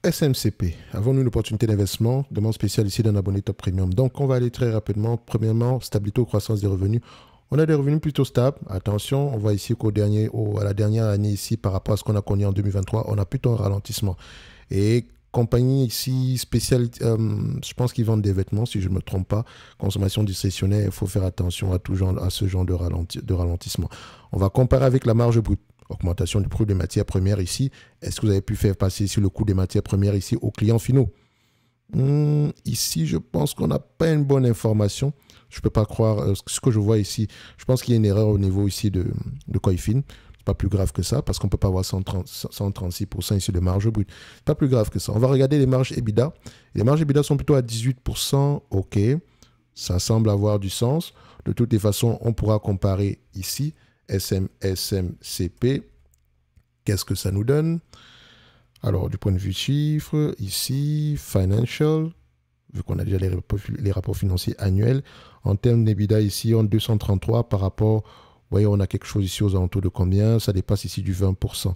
SMCP, avons-nous une opportunité d'investissement? Demande spéciale ici d'un abonné top premium. Donc, on va aller très rapidement. Premièrement, stabilité ou croissance des revenus. On a des revenus plutôt stables. Attention, on voit ici à la dernière année ici, par rapport à ce qu'on a connu en 2023, on a plutôt un ralentissement. Et compagnie ici spéciale, je pense qu'ils vendent des vêtements, si je ne me trompe pas. Consommation discrétionnaire, il faut faire attention à ce genre de ralentissement. On va comparer avec la marge brute. Augmentation du prix des matières premières ici. Est-ce que vous avez pu faire passer ici le coût des matières premières ici aux clients finaux? Ici, je pense qu'on n'a pas une bonne information. Je ne peux pas croire ce que je vois ici. Je pense qu'il y a une erreur au niveau ici de Coifin. C'est pas plus grave que ça parce qu'on ne peut pas avoir 136% ici de marge brute. C'est pas plus grave que ça. On va regarder les marges EBITDA. Les marges EBITDA sont plutôt à 18%. OK, ça semble avoir du sens. De toutes les façons, on pourra comparer ici SMCP. Qu'est-ce que ça nous donne? Alors, du point de vue chiffres, ici, financial, vu qu'on a déjà les rapports financiers annuels, en termes d'EBITDA, ici, en 233 par rapport, vous voyez, on a quelque chose ici aux alentours de combien? Ça dépasse ici du 20%.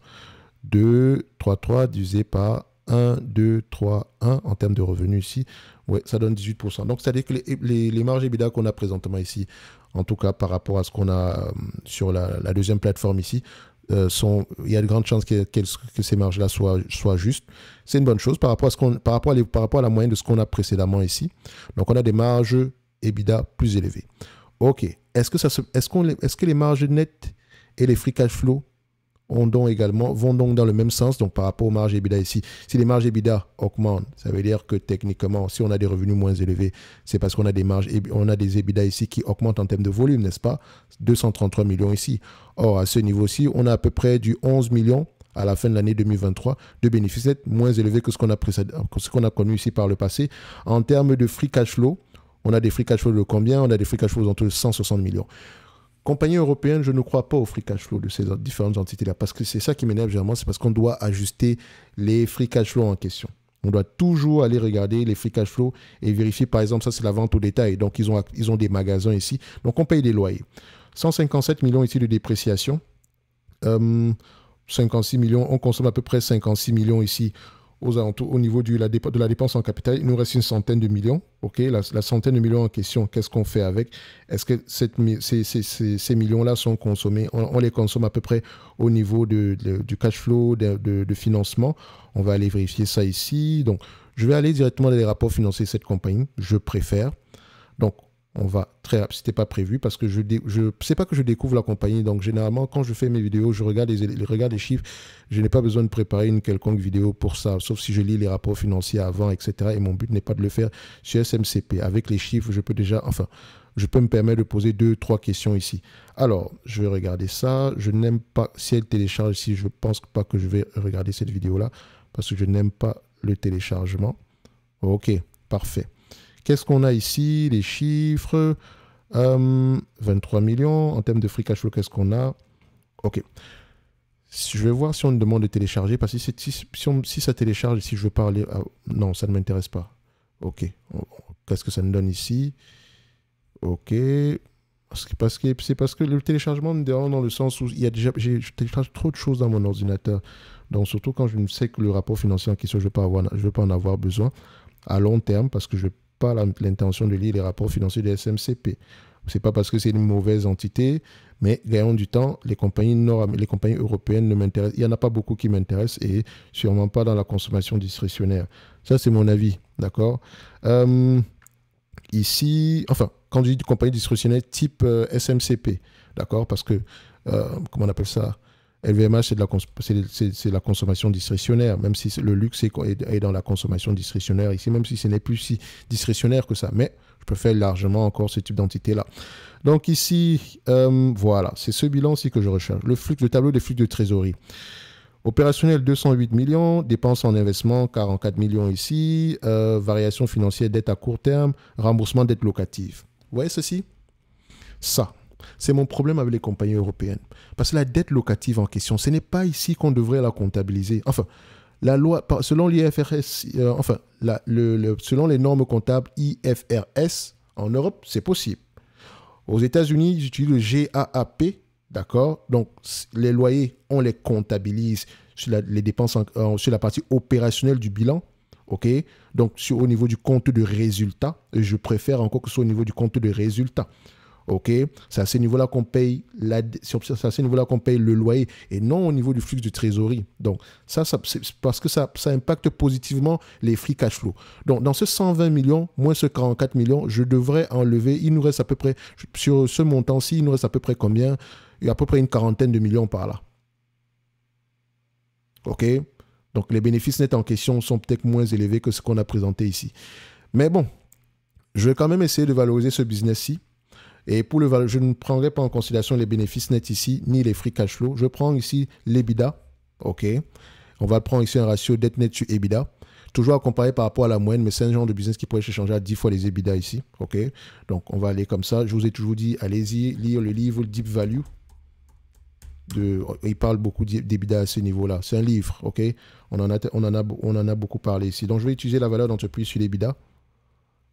2, 3, 3 divisé par 1, 2, 3, 1 en termes de revenus ici, ouais, ça donne 18%. Donc, c'est-à-dire que les marges EBITDA qu'on a présentement ici, en tout cas par rapport à ce qu'on a sur la deuxième plateforme ici, il y a de grandes chances que ces marges-là soient justes. C'est une bonne chose par rapport à la moyenne de ce qu'on a précédemment ici. Donc, on a des marges EBITDA plus élevées. OK. Est-ce que les marges nettes et les free cash flow vont donc dans le même sens, donc par rapport aux marges EBITDA ici. Si les marges EBITDA augmentent, ça veut dire que techniquement, si on a des revenus moins élevés, c'est parce qu'on a des EBITDA ici qui augmentent en termes de volume, n'est-ce pas? 233 millions ici. Or, à ce niveau-ci, on a à peu près du 11 millions à la fin de l'année 2023 de bénéfices nets moins élevés que ce qu'on a connu ici par le passé. En termes de free cash flow, on a des free cash flow de combien? On a des free cash flow entre 160 millions. Compagnie européenne, je ne crois pas au free cash flow de ces différentes entités-là, parce que c'est ça qui m'énerve généralement, c'est parce qu'on doit ajuster les free cash flow en question. On doit toujours aller regarder les free cash flow et vérifier, par exemple, ça c'est la vente au détail, donc ils ont des magasins ici, donc on paye des loyers. 157 millions ici de dépréciation, 56 millions, on consomme à peu près 56 millions ici au niveau de la dépense en capital. Il nous reste une centaine de millions. OK, la centaine de millions en question, qu'est-ce qu'on fait avec? Est-ce que ces millions-là sont consommés? On les consomme à peu près au niveau du cash flow, de financement. On va aller vérifier ça ici. Donc, je vais aller directement dans les rapports financiers de cette compagnie. Je préfère. Donc, c'était pas prévu parce que c'est pas que je découvre la compagnie. Donc, généralement, quand je fais mes vidéos, je regarde les chiffres. Je n'ai pas besoin de préparer une quelconque vidéo pour ça, sauf si je lis les rapports financiers avant, etc. Et mon but n'est pas de le faire sur SMCP. Avec les chiffres, je peux me permettre de poser 2-3 questions ici. Alors, je vais regarder ça. Je n'aime pas, si elle télécharge ici, je pense pas que je vais regarder cette vidéo-là parce que je n'aime pas le téléchargement. OK, parfait. Qu'est-ce qu'on a ici? Les chiffres. 23 millions. En termes de free cash flow, qu'est-ce qu'on a? OK. Je vais voir si on me demande de télécharger. Parce que si ça télécharge, si je veux parler... non, ça ne m'intéresse pas. OK. Qu'est-ce que ça me donne ici? OK. C'est parce que le téléchargement me dérange dans le sens où je télécharge trop de choses dans mon ordinateur. Donc, surtout quand je ne sais que le rapport financier en question, je ne veux pas en avoir besoin à long terme parce que je n'ai pas l'intention de lire les rapports financiers de SMCP. Ce n'est pas parce que c'est une mauvaise entité, mais gagnons du temps, les compagnies européennes ne m'intéressent. Il n'y en a pas beaucoup qui m'intéressent et sûrement pas dans la consommation discrétionnaire. Ça, c'est mon avis, d'accord? Ici, enfin, quand je dis compagnie discrétionnaire type SMCP, d'accord? Parce que, comment on appelle ça? LVMH, c'est de la consommation discrétionnaire, même si le luxe est dans la consommation discrétionnaire ici, même si ce n'est plus si discrétionnaire que ça. Mais je préfère largement encore ce type d'entité-là. Donc ici, voilà, c'est ce bilan-ci que je recherche. Le tableau des flux de trésorerie. Opérationnel 208 millions, dépenses en investissement 44 millions ici, variation financière dette à court terme, remboursement dette locative. Vous voyez ceci? Ça. C'est mon problème avec les compagnies européennes. Parce que la dette locative en question, ce n'est pas ici qu'on devrait la comptabiliser. Enfin, la loi, selon l'IFRS, selon les normes comptables IFRS, en Europe, c'est possible. Aux États-Unis, j'utilise le GAAP, d'accord? Donc, les loyers, on les comptabilise sur les dépenses, sur la partie opérationnelle du bilan. OK? Donc, au niveau du compte de résultat, je préfère encore que ce soit au niveau du compte de résultat. OK? C'est à ce niveau-là qu'on paye, c'est à ce niveau-là qu'on paye le loyer et non au niveau du flux de trésorerie. Donc, c'est parce que ça impacte positivement les free cash flow. Donc, dans ce 120 millions, moins ce 44 millions, je devrais enlever, il nous reste à peu près, sur ce montant-ci, il nous reste à peu près combien? Il y a à peu près une quarantaine de millions par là. OK? Donc, les bénéfices nets en question sont peut-être moins élevés que ce qu'on a présenté ici. Mais bon, je vais quand même essayer de valoriser ce business-ci. Et je ne prendrai pas en considération les bénéfices nets ici, ni les free cash flow. Je prends ici l'EBITDA. OK. On va prendre ici un ratio dette net sur EBITDA. Toujours à comparer par rapport à la moyenne, mais c'est un genre de business qui pourrait s'échanger à 10 fois les EBITDA ici. OK. Donc, on va aller comme ça. Je vous ai toujours dit, allez-y, lire le livre Deep Value. Il parle beaucoup d'EBITDA à ce niveau-là. C'est un livre. OK. On en a beaucoup parlé ici. Donc, je vais utiliser la valeur d'entreprise sur l'EBITDA.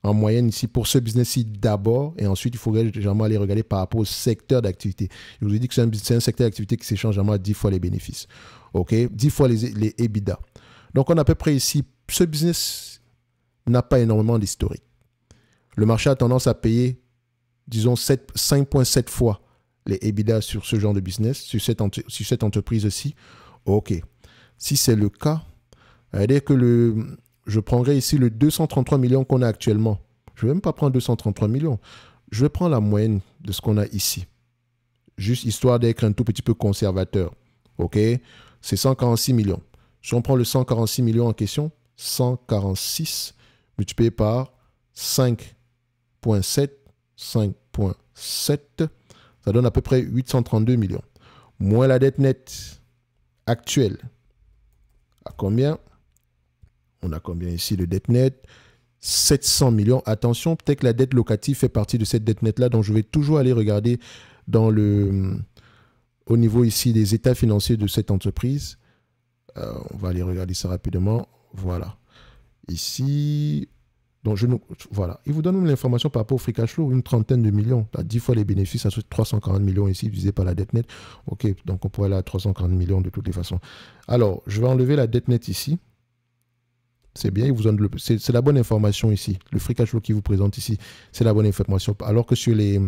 En moyenne ici pour ce business-ci d'abord et ensuite il faudrait généralement aller regarder par rapport au secteur d'activité. Je vous ai dit que c'est un secteur d'activité qui s'échange généralement à 10 fois les bénéfices. OK? 10 fois les EBITDA. Donc on a à peu près ici, ce business n'a pas énormément d'historique. Le marché a tendance à payer, disons, 5,7 fois les EBITDA sur ce genre de business, sur cette entreprise-ci. OK. Si c'est le cas, ça veut dire que je prendrai ici le 233 millions qu'on a actuellement. Je ne vais même pas prendre 233 millions. Je vais prendre la moyenne de ce qu'on a ici. Juste histoire d'être un tout petit peu conservateur. OK? C'est 146 millions. Si on prend le 146 millions en question, 146 multiplié par 5,7, 5,7, ça donne à peu près 832 millions. Moins la dette nette actuelle. À combien? On a combien ici de dette nette? 700 millions. Attention, peut-être que la dette locative fait partie de cette dette nette-là, donc je vais toujours aller regarder au niveau ici des états financiers de cette entreprise. On va aller regarder ça rapidement. Voilà. Ici, donc voilà. Il vous donne même l'information par rapport au free cash flow, une trentaine de millions. À 10 fois les bénéfices, ça fait 340 millions ici, divisé par la dette nette. OK, donc on pourrait aller à 340 millions de toutes les façons. Alors, je vais enlever la dette nette ici. C'est bien, c'est la bonne information ici. Le free cash flow qui vous présente ici, c'est la bonne information. Alors que sur les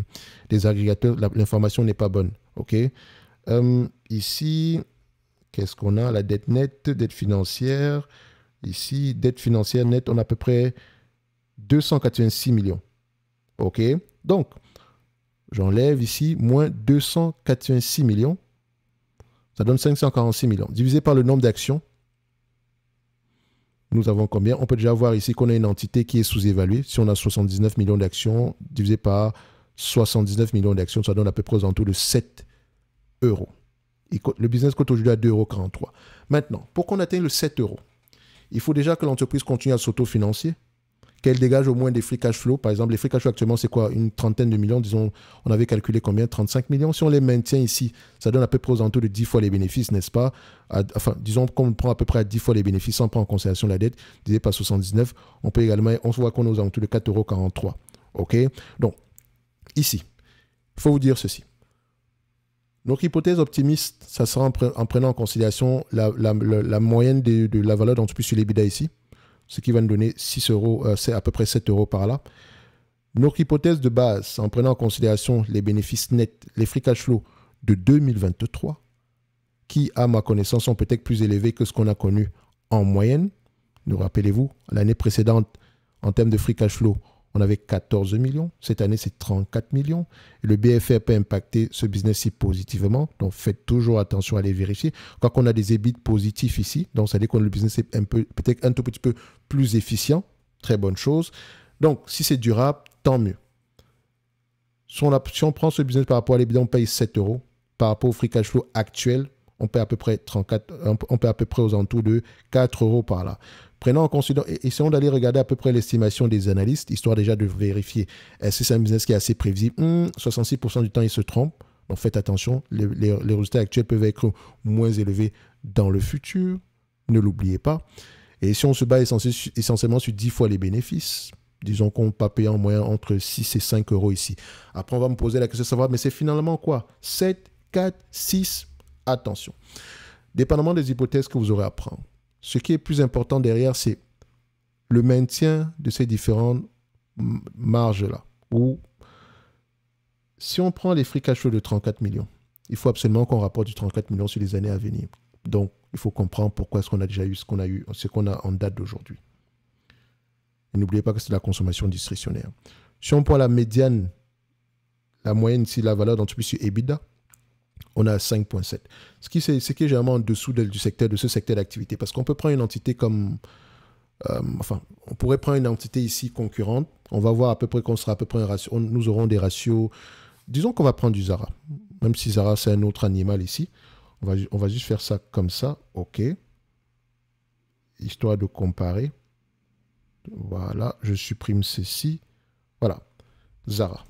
agrégateurs, l'information n'est pas bonne. OK? Ici, qu'est-ce qu'on a? La dette nette, dette financière. Ici, dette financière nette, on a à peu près 286 millions. OK? Donc, j'enlève ici moins 286 millions. Ça donne 546 millions. Divisé par le nombre d'actions. Nous avons combien? On peut déjà voir ici qu'on a une entité qui est sous-évaluée. Si on a 79 millions d'actions, divisé par 79 millions d'actions, ça donne à peu près aux alentours de 7 euros. Le business coûte aujourd'hui à 2,43 €. Maintenant, pour qu'on atteigne le 7 euros, il faut déjà que l'entreprise continue à s'autofinancer, qu'elle dégage au moins des free cash flow. Par exemple, les free cash flow actuellement, c'est quoi? Une trentaine de millions, disons, on avait calculé combien? 35 millions. Si on les maintient ici, ça donne à peu près aux alentours de 10 fois les bénéfices, n'est-ce pas? Enfin, disons qu'on prend à peu près à 10 fois les bénéfices, sans prendre en considération la dette, divisé par 79, on peut également, on voit qu'on est aux alentours de 4,43 €. OK? Donc, ici, il faut vous dire ceci. Notre hypothèse optimiste, ça sera en prenant en considération la moyenne de la valeur d'entreprise sur l'EBITDA ici, ce qui va nous donner 6 euros, c'est à peu près 7 euros par là. Notre hypothèse de base, en prenant en considération les bénéfices nets, les free cash flow de 2023, qui, à ma connaissance, sont peut-être plus élevés que ce qu'on a connu en moyenne. Nous rappelez-vous, l'année précédente, en termes de free cash flow, on avait 14 millions. Cette année, c'est 34 millions. Et le BFR peut impacter ce business-ci positivement. Donc, faites toujours attention à les vérifier. Quand on a des EBIT positifs ici, donc ça veut dire que le business est peut-être un tout petit peu plus efficient. Très bonne chose. Donc, si c'est durable, tant mieux. Si on prend ce business par rapport à l'EBITDA, on paye 7 euros. Par rapport au free cash flow actuel, on paye à peu près aux alentours de 4 euros par là. Prenons en considération, essayons d'aller regarder à peu près l'estimation des analystes, histoire déjà de vérifier est-ce que c'est un business qui est assez prévisible. 66% du temps, ils se trompent. Donc faites attention, les résultats actuels peuvent être moins élevés dans le futur. Ne l'oubliez pas. Et si on se bat essentiellement sur 10 fois les bénéfices, disons qu'on peut payer en moyenne entre 6 et 5 euros ici. Après, on va me poser la question de savoir, mais c'est finalement quoi? 7, 4, 6, attention. dépendamment des hypothèses que vous aurez à prendre. Ce qui est plus important derrière, c'est le maintien de ces différentes marges-là. Ou si on prend les free cash flow de 34 millions, il faut absolument qu'on rapporte du 34 millions sur les années à venir. Donc, il faut comprendre pourquoi est-ce qu'on a déjà eu ce qu'on a en date d'aujourd'hui. N'oubliez pas que c'est la consommation discrétionnaire. Si on prend la médiane, la moyenne ici, la valeur d'entreprise sur EBITDA, on a 5,7. Ce qui est généralement en dessous de ce secteur d'activité. Parce qu'on peut prendre une entité comme... on pourrait prendre une entité ici concurrente. On va voir à peu près qu'on sera à peu près un ratio. Nous aurons des ratios... Disons qu'on va prendre du Zara. Même si Zara, c'est un autre animal ici. On va juste faire ça comme ça. OK. Histoire de comparer. Voilà. Je supprime ceci. Voilà. Zara.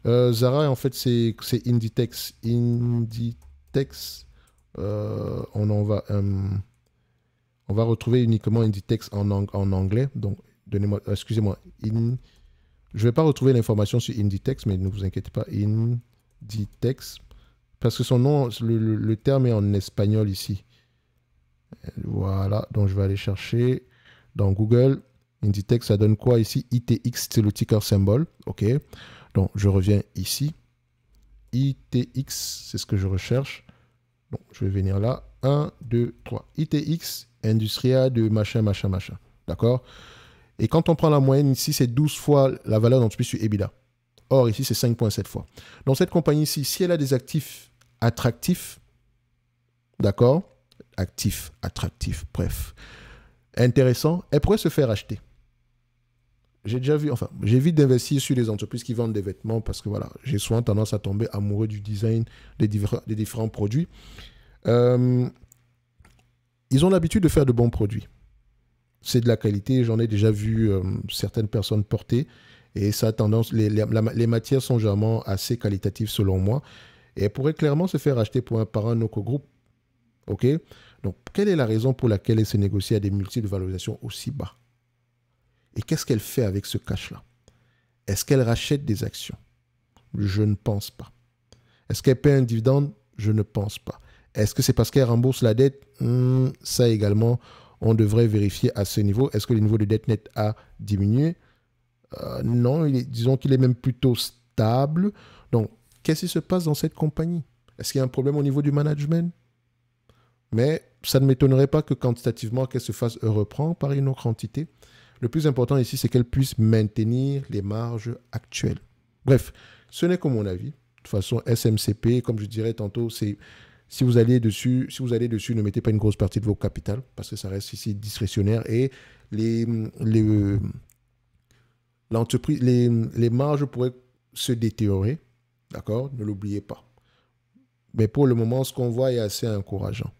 Zara, en fait, c'est Inditex. Inditex. On va retrouver uniquement Inditex en anglais. Donc, donnez-moi, excusez-moi. Je ne vais pas retrouver l'information sur Inditex, mais ne vous inquiétez pas. Inditex. Parce que son nom, le terme est en espagnol ici. Voilà. Donc, je vais aller chercher dans Google. Inditex, ça donne quoi ici? ITX, c'est le ticker symbole. OK. Donc, je reviens ici. ITX, c'est ce que je recherche. Donc, je vais venir là. 1, 2, 3. ITX, Industria de machin, machin, machin. D'accord? Et quand on prend la moyenne ici, c'est 12 fois la valeur d'entreprise sur EBITDA. Or, ici, c'est 5,7 fois. Donc, cette compagnie ici, si elle a des actifs attractifs, d'accord? Actifs, attractifs, bref. Intéressant, elle pourrait se faire acheter. J'ai déjà vu, enfin, j'évite d'investir sur les entreprises qui vendent des vêtements parce que voilà, j'ai souvent tendance à tomber amoureux du design des différents produits. Ils ont l'habitude de faire de bons produits. C'est de la qualité, j'en ai déjà vu certaines personnes porter et ça a tendance, les matières sont généralement assez qualitatives selon moi et elles pourraient clairement se faire acheter par un autre groupe. OK? Donc, quelle est la raison pour laquelle elle se négocie à des multiples de valorisation aussi bas? Et qu'est-ce qu'elle fait avec ce cash-là? Est-ce qu'elle rachète des actions? Je ne pense pas. Est-ce qu'elle paie un dividende? Je ne pense pas. Est-ce que c'est parce qu'elle rembourse la dette? Ça également, on devrait vérifier à ce niveau. Est-ce que le niveau de dette nette a diminué? Non, disons qu'il est même plutôt stable. Donc, qu'est-ce qui se passe dans cette compagnie? Est-ce qu'il y a un problème au niveau du management? Mais ça ne m'étonnerait pas que quantitativement, qu'elle se fasse reprendre par une autre entité. Le plus important ici, c'est qu'elle puisse maintenir les marges actuelles. Bref, ce n'est que mon avis. De toute façon, SMCP, comme je dirais tantôt, c'est si vous allez dessus, ne mettez pas une grosse partie de vos capital parce que ça reste ici discrétionnaire et les marges pourraient se détériorer. D'accord? Ne l'oubliez pas. Mais pour le moment, ce qu'on voit est assez encourageant.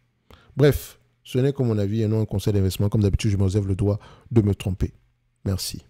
Bref, ce n'est que mon avis et non un conseil d'investissement. Comme d'habitude, je me réserve le droit de me tromper. Merci.